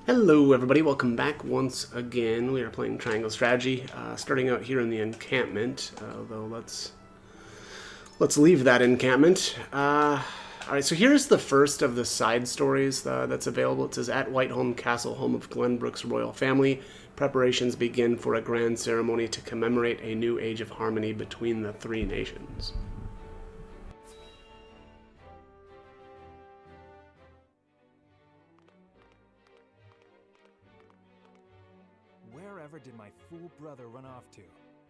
Hello, everybody. Welcome back once again. We are playing Triangle Strategy, starting out here in the encampment. Although let's leave that encampment. All right, so here's the first of the side stories that's available. It says at Whiteholm Castle, home of Glenbrook's royal family, preparations begin for a grand ceremony to commemorate a new age of harmony between the three nations. Wherever did my fool brother run off to?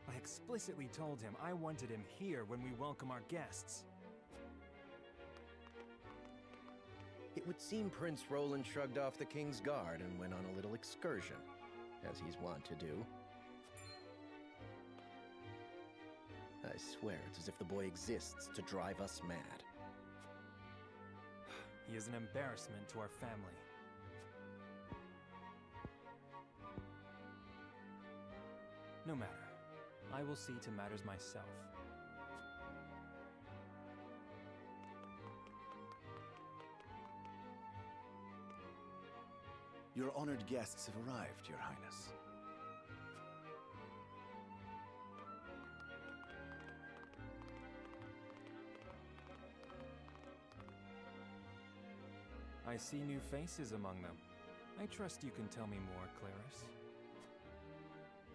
I explicitly told him I wanted him here when we welcome our guests. It would seem Prince Roland shrugged off the King's Guard and went on a little excursion, as he's wont to do. I swear it's as if the boy exists to drive us mad. He is an embarrassment to our family. No matter. I will see to matters myself. Your honored guests have arrived, Your Highness. I see new faces among them. I trust you can tell me more, Claris.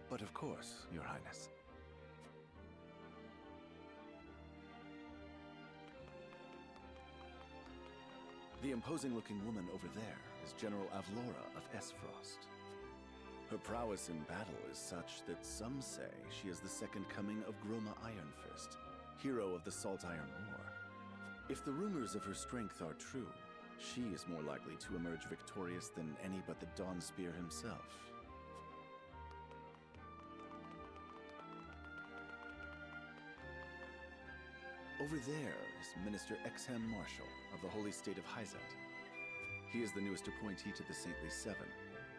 But of course, Your Highness. The imposing-looking woman over there is General Avlora of Esfrost. Her prowess in battle is such that some say she is the second coming of Groma Ironfist, hero of the Salt Iron War. If the rumors of her strength are true, she is more likely to emerge victorious than any but the Dawnspear himself. Over there is Minister Exham Marshall of the Holy State of Hyzet. He is the newest appointee to the Saintly Seven,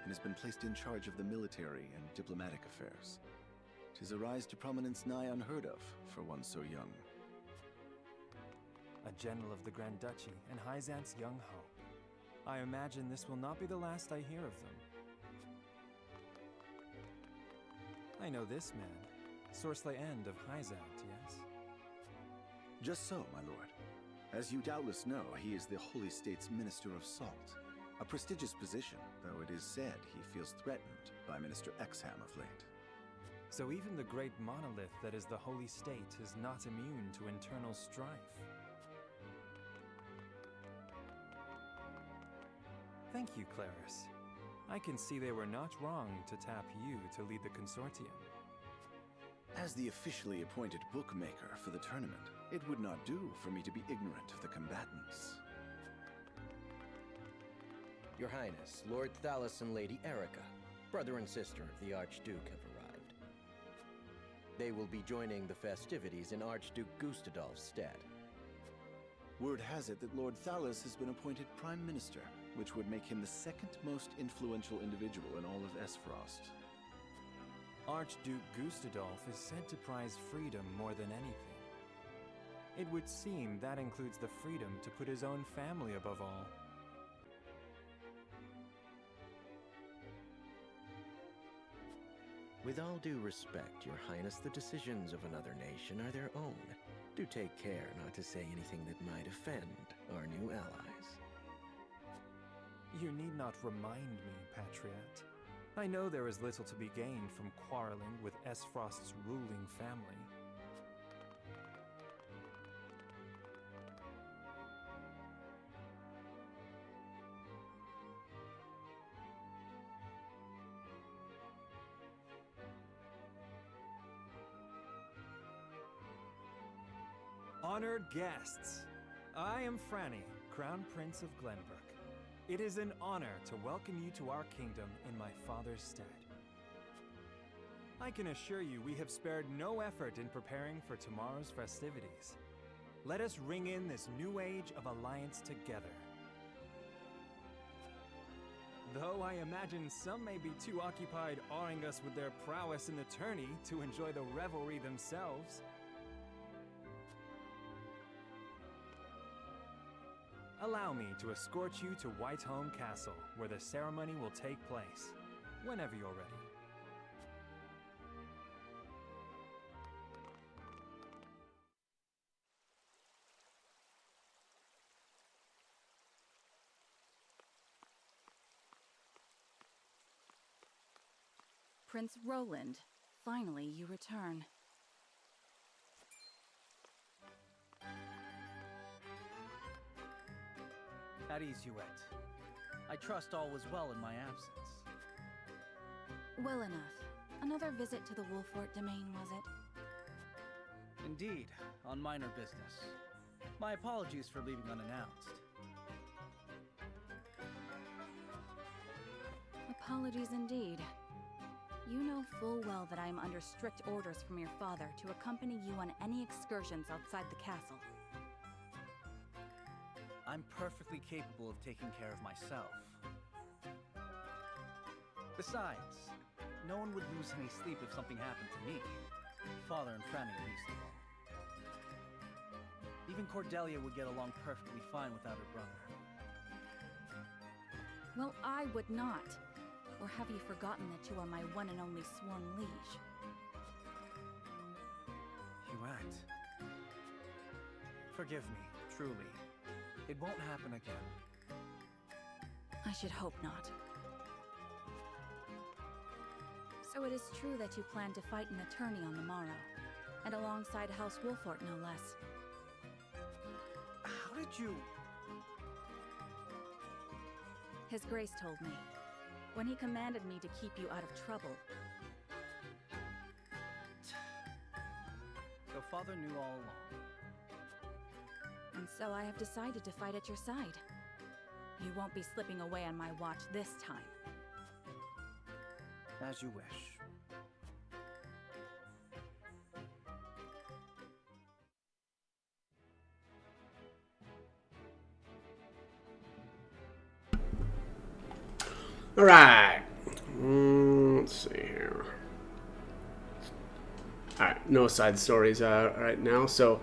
and has been placed in charge of the military and diplomatic affairs. 'Tis a rise to prominence nigh unheard of for one so young. A general of the Grand Duchy and Hyzant's young hope. I imagine this will not be the last I hear of them. I know this man, Sorsle End of Hyzant, yes? Just so, my lord. As you doubtless know, he is the Holy State's Minister of Salt. A prestigious position, though it is said he feels threatened by Minister Exham of late. So even the great monolith that is the Holy State is not immune to internal strife. Thank you, Claris. I can see they were not wrong to tap you to lead the consortium. As the officially appointed bookmaker for the tournament, it would not do for me to be ignorant of the combatants. Your Highness, Lord Thalos and Lady Erica, brother and sister of the Archduke, have arrived. They will be joining the festivities in Archduke Gustadolf's stead. Word has it that Lord Thalos has been appointed Prime Minister, which would make him the second most influential individual in all of Esfrost. Archduke Gustadolf is said to prize freedom more than anything. It would seem that includes the freedom to put his own family above all. With all due respect, Your Highness, the decisions of another nation are their own. Do take care not to say anything that might offend our new allies. You need not remind me, Patriot. I know there is little to be gained from quarreling with Esfrost's ruling family. Honored guests, I am Franny, Crown Prince of Glenbrook. It is an honor to welcome you to our kingdom in my father's stead. I can assure you we have spared no effort in preparing for tomorrow's festivities. Let us ring in this new age of alliance together. Though I imagine some may be too occupied awing us with their prowess in the tourney to enjoy the revelry themselves. Allow me to escort you to Whitehome Castle, where the ceremony will take place, whenever you're ready. Prince Roland, finally you return. At ease, you went. I trust all was well in my absence. Well enough. Another visit to the Wolfort domain, was it? Indeed, on minor business. My apologies for leaving unannounced. Apologies indeed. You know full well that I am under strict orders from your father to accompany you on any excursions outside the castle. I'm perfectly capable of taking care of myself. Besides, no one would lose any sleep if something happened to me. Father and Franny least of all. Even Cordelia would get along perfectly fine without her brother. Well, I would not. Or have you forgotten that you are my one and only sworn liege? Huette. Forgive me, truly. It won't happen again. I should hope not. So it is true that you plan to fight an attorney on the morrow, and alongside House Wolfort, no less. How did you... His Grace told me, when he commanded me to keep you out of trouble. So Father knew all along. And so I have decided to fight at your side. You won't be slipping away on my watch this time. As you wish. All right. Let's see here. All right, no side stories right now. So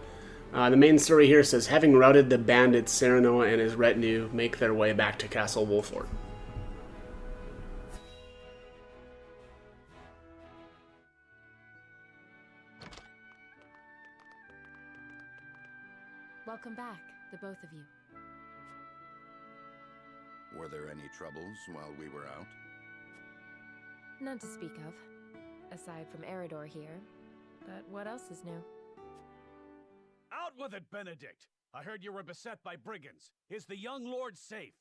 the main story here says, having routed the bandits, Cyrano and his retinue make their way back to Castle Wolfort. Welcome back, the both of you. Were there any troubles while we were out? None to speak of, aside from Eridor here. But what else is new? Out with it, Benedict! I heard you were beset by brigands. Is the young lord safe?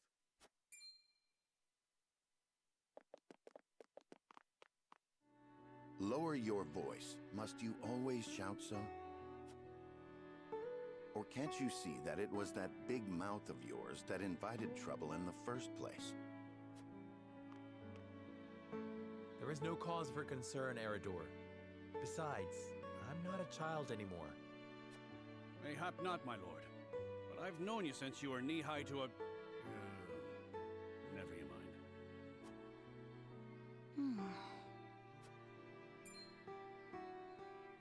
Lower your voice. Must you always shout so? Or can't you see that it was that big mouth of yours that invited trouble in the first place? There is no cause for concern, Eridor. Besides, I'm not a child anymore. Mayhap not, my lord. But I've known you since you were knee-high to a... never you mind.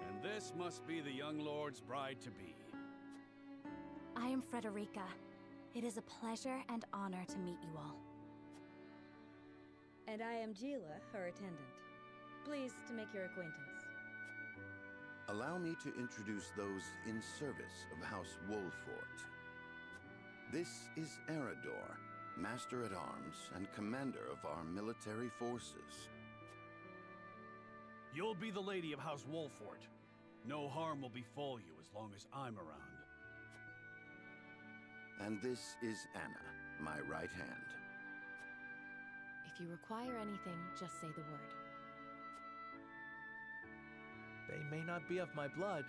And this must be the young lord's bride-to-be. I am Frederica. It is a pleasure and honor to meet you all. And I am Gila, her attendant. Pleased to make your acquaintance. Allow me to introduce those in service of House Wolfort. This is Eridor, Master-at-Arms and Commander of our military forces. You'll be the lady of House Wolfort. No harm will befall you as long as I'm around. And this is Anna, my right hand. If you require anything, just say the word. They may not be of my blood,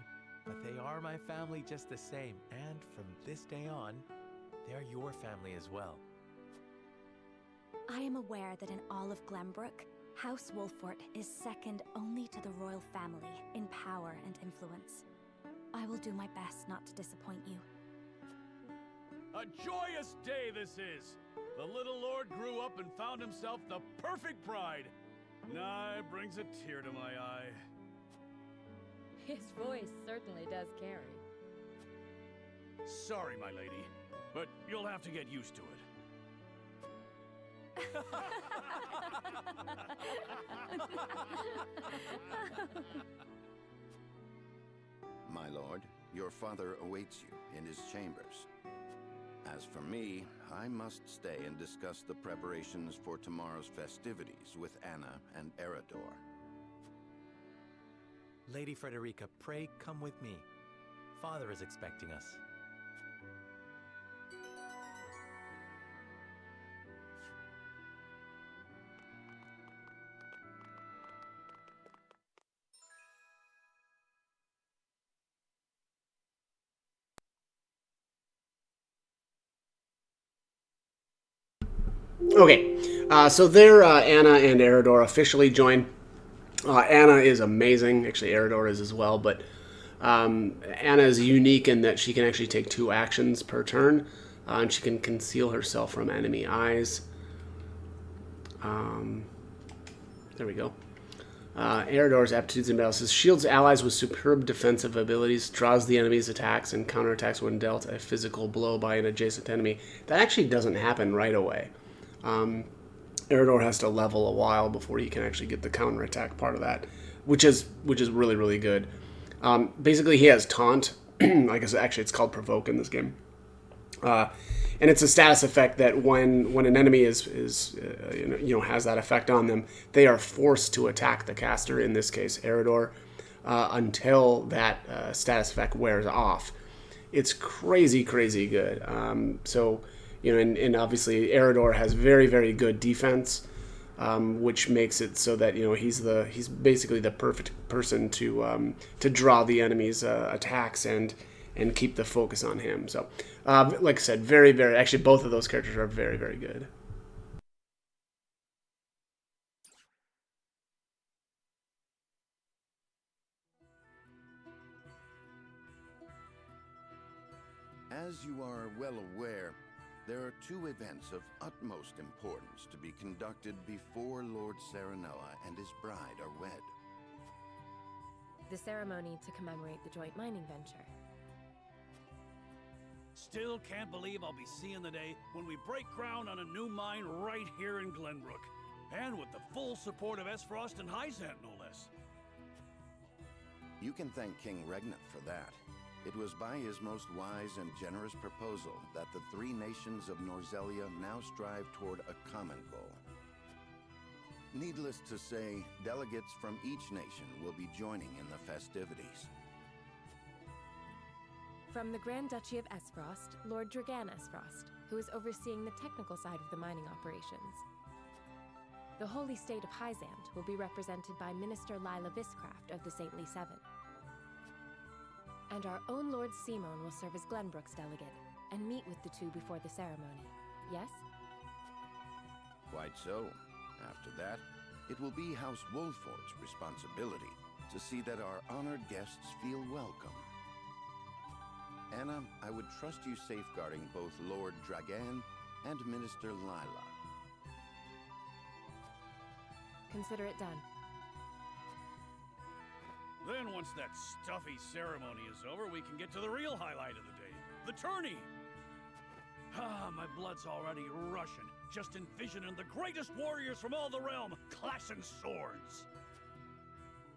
but they are my family just the same. And from this day on, they're your family as well. I am aware that in all of Glenbrook, House Wolfort is second only to the royal family in power and influence. I will do my best not to disappoint you. A joyous day this is! The little lord grew up and found himself the perfect bride. Nigh brings a tear to my eye. His voice certainly does carry. Sorry, my lady. but you'll have to get used to it. My lord, your father awaits you in his chambers. As for me, I must stay and discuss the preparations for tomorrow's festivities with Anna and Eredor. Lady Frederica, pray come with me. Father is expecting us. Okay, so there Anna and Eredor officially join. Anna is amazing. Actually, Eredor is as well, but Anna is unique in that she can actually take 2 actions per turn, and she can conceal herself from enemy eyes. There we go. Eredor's aptitudes in battle says shields allies with superb defensive abilities, draws the enemy's attacks, and counterattacks when dealt a physical blow by an adjacent enemy. That actually doesn't happen right away. Eredor has to level a while before he can actually get the counterattack part of that, which is really, really good. Basically, he has Taunt. I guess actually it's called Provoke in this game. And it's a status effect that when an enemy is has that effect on them, they are forced to attack the caster, in this case Eredor, until that status effect wears off. It's crazy good. And obviously Eredor has very, very good defense, which makes it so that he's basically the perfect person to draw the enemy's attacks and keep the focus on him. So, like I said, very, very... Actually, both of those characters are very, very good. As you are well aware, there are 2 events of utmost importance to be conducted before Lord Serenella and his bride are wed. The ceremony to commemorate the joint mining venture. Still can't believe I'll be seeing the day when we break ground on a new mine right here in Glenbrook. And with the full support of Esfrost and Hyzant, no less. You can thank King Regnant for that. It was by his most wise and generous proposal that the 3 nations of Norzelia now strive toward a common goal. Needless to say, delegates from each nation will be joining in the festivities. From the Grand Duchy of Esfrost, Lord Dragan Esfrost, who is overseeing the technical side of the mining operations. The Holy State of Hyzant will be represented by Minister Lila Viscraft of the Saintly Seven. And our own Lord Simon will serve as Glenbrook's delegate and meet with the 2 before the ceremony. Yes? Quite so. After that, it will be House Wolfort's responsibility to see that our honored guests feel welcome. Anna, I would trust you safeguarding both Lord Dragan and Minister Lila. Consider it done. Then once that stuffy ceremony is over, we can get to the real highlight of the day, the tourney! My blood's already rushing, just envisioning the greatest warriors from all the realm clashing swords!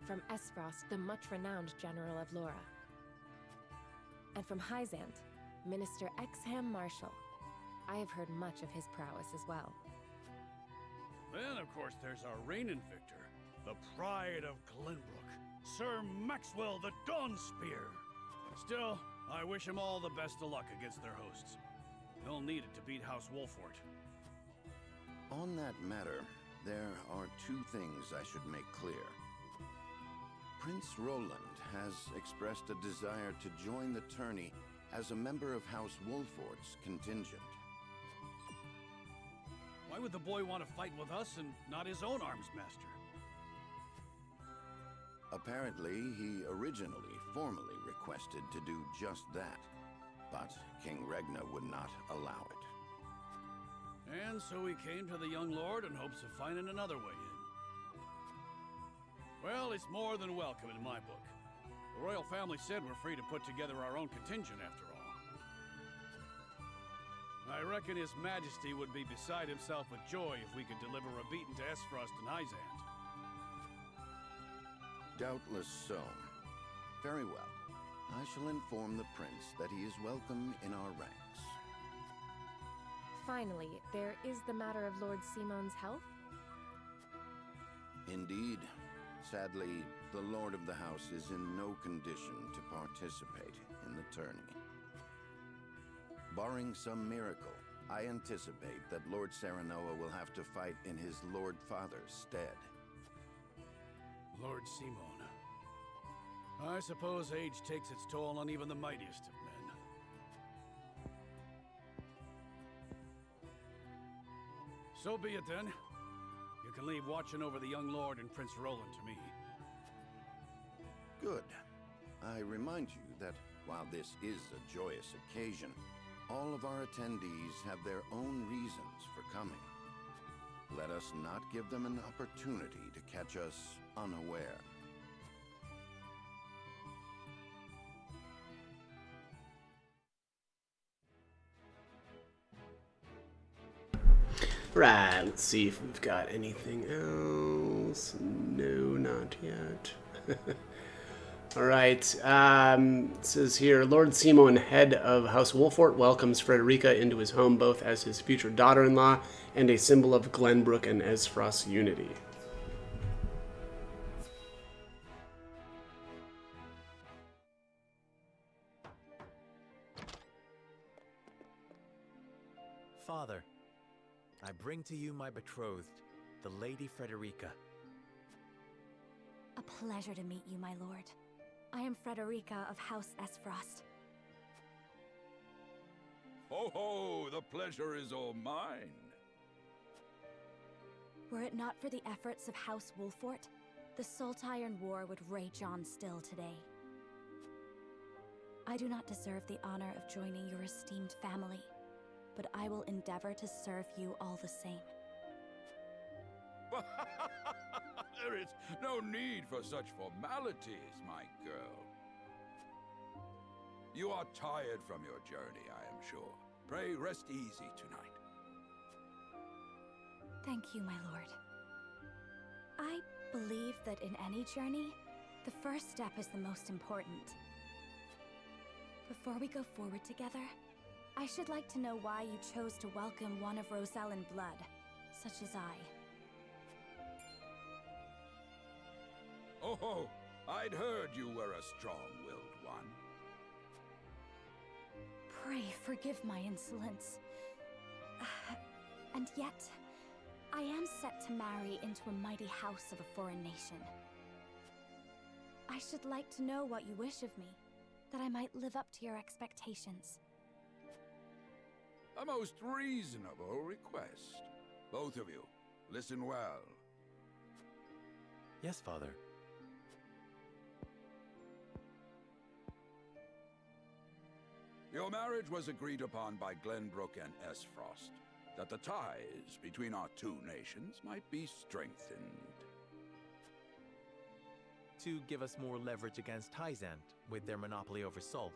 From Esfrost, the much-renowned General of Lora. And from Hyzant, Minister Exham Marshall. I have heard much of his prowess as well. Then, of course, there's our reigning victor, the pride of Glenbrook, Sir Maxwell the Dawnspear. Still, I wish him all the best of luck against their hosts. They'll need it to beat House Wolfort. On that matter, there are 2 things I should make clear. Prince Roland has expressed a desire to join the tourney as a member of House Wolfort's contingent. Why would the boy want to fight with us and not his own arms master? Apparently, he originally formally requested to do just that, but King Regna would not allow it. And so he came to the young lord in hopes of finding another way in. Well, it's more than welcome in my book. The royal family said we're free to put together our own contingent after all. I reckon His Majesty would be beside himself with joy if we could deliver a beating to Esfrost and Hyzant. Doubtless so. Very well. I shall inform the prince that he is welcome in our ranks. Finally, there is the matter of Lord Simon's health. Indeed. Sadly, the Lord of the House is in no condition to participate in the tourney. Barring some miracle, I anticipate that Lord Serenoa will have to fight in his Lord Father's stead. Lord Simon. I suppose age takes its toll on even the mightiest of men. So be it then. You can leave watching over the young lord and Prince Roland to me. Good. I remind you that while this is a joyous occasion, all of our attendees have their own reasons for coming. Let us not give them an opportunity to catch us unaware. Right, let's see if we've got anything else. No, not yet. Alright, it says here, Lord Simon, head of House Wolfort, welcomes Frederica into his home both as his future daughter-in-law and a symbol of Glenbrook and Esfrost's unity. Father, I bring to you my betrothed, the Lady Frederica. A pleasure to meet you, my lord. I am Frederica of House Esfrost. Ho ho! The pleasure is all mine. Were it not for the efforts of House Wolfort, the Saltiron War would rage on still today. I do not deserve the honor of joining your esteemed family, but I will endeavor to serve you all the same. There is no need for such formalities, my girl. You are tired from your journey, I am sure. Pray rest easy tonight. Thank you, my lord. I believe that in any journey, the first step is the most important. Before we go forward together, I should like to know why you chose to welcome one of Rosellan blood, such as I. Oh, I'd heard you were a strong-willed one. Pray forgive my insolence. And yet, I am set to marry into a mighty house of a foreign nation. I should like to know what you wish of me, that I might live up to your expectations. A most reasonable request. Both of you, listen well. Yes, Father. Your marriage was agreed upon by Glenbrook and Esfrost, that the ties between our two nations might be strengthened. To give us more leverage against Hyzant with their monopoly over salt.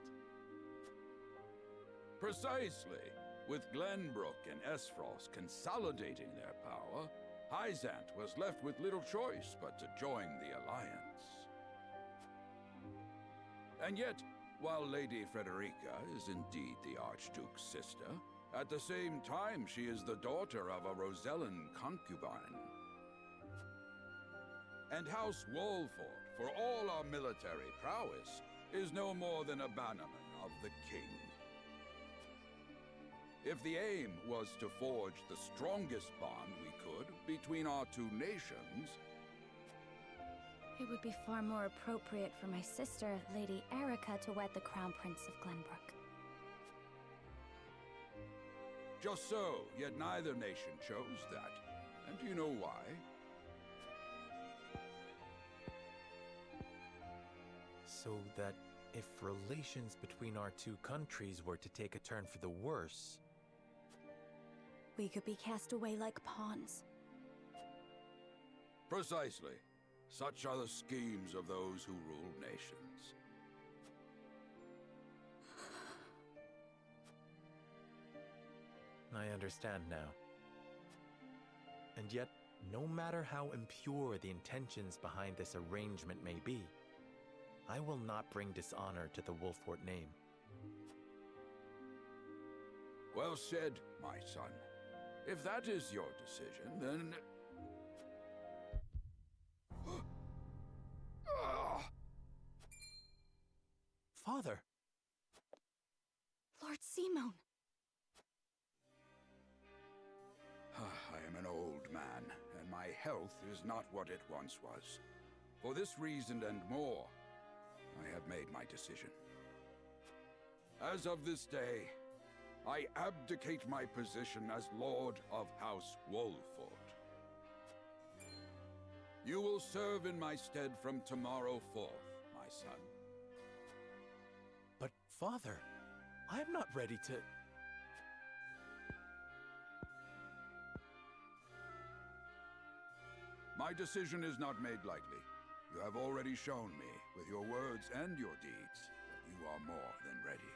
Precisely. With Glenbrook and Esfrost consolidating their power, Hyzant was left with little choice but to join the alliance. And yet, while Lady Frederica is indeed the Archduke's sister, at the same time she is the daughter of a Rosellan concubine. And House Wolfort, for all our military prowess, is no more than a bannerman of the king. If the aim was to forge the strongest bond we could between our two nations... It would be far more appropriate for my sister, Lady Erica, to wed the Crown Prince of Glenbrook. Just so, yet neither nation chose that. And do you know why? So that if relations between our two countries were to take a turn for the worse... We could be cast away like pawns. Precisely. Such are the schemes of those who rule nations. I understand now. And yet, no matter how impure the intentions behind this arrangement may be, I will not bring dishonor to the Wolfort name. Well said, my son. If that is your decision, then... Father! Lord Simone! I am an old man, and my health is not what it once was. For this reason and more, I have made my decision. As of this day, I abdicate my position as Lord of House Wolfort. You will serve in my stead from tomorrow forth, my son. But, Father, I am not ready to... My decision is not made lightly. You have already shown me, with your words and your deeds, that you are more than ready.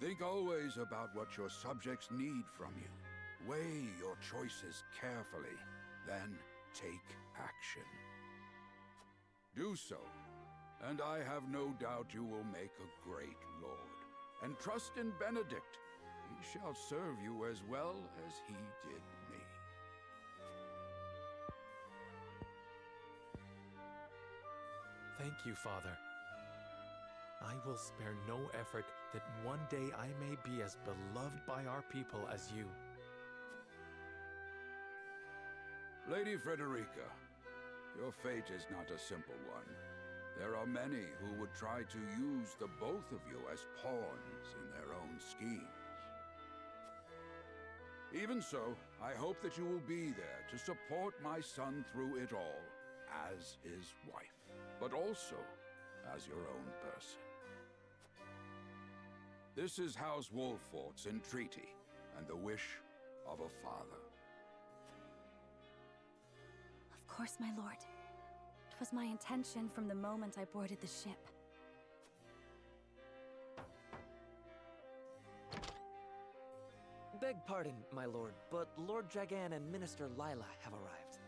Think always about what your subjects need from you. Weigh your choices carefully, then take action. Do so, and I have no doubt you will make a great lord. And trust in Benedict. He shall serve you as well as he did me. Thank you, Father. I will spare no effort that one day I may be as beloved by our people as you. Lady Frederica, your fate is not a simple one. There are many who would try to use the both of you as pawns in their own schemes. Even so, I hope that you will be there to support my son through it all, as his wife, but also as your own person. This is House Wolfort's entreaty, and the wish of a father. Of course, my lord. It was my intention from the moment I boarded the ship. Beg pardon, my lord, but Lord Dragan and Minister Lila have arrived.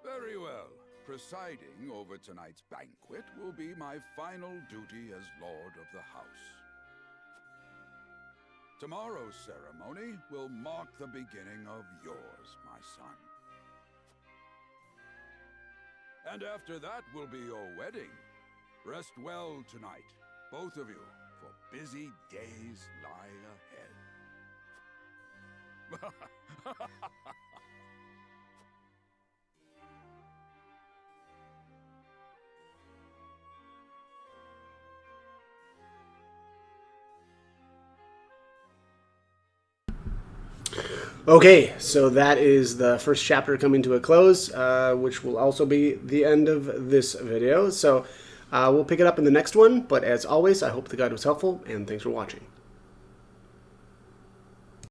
Very well. Presiding over tonight's banquet will be my final duty as Lord of the House. Tomorrow's ceremony will mark the beginning of yours, my son. And after that will be your wedding. Rest well tonight, both of you, for busy days lie ahead. Okay, so that is the first chapter coming to a close, which will also be the end of this video. So we'll pick it up in the next one, but as always, I hope the guide was helpful, and thanks for watching.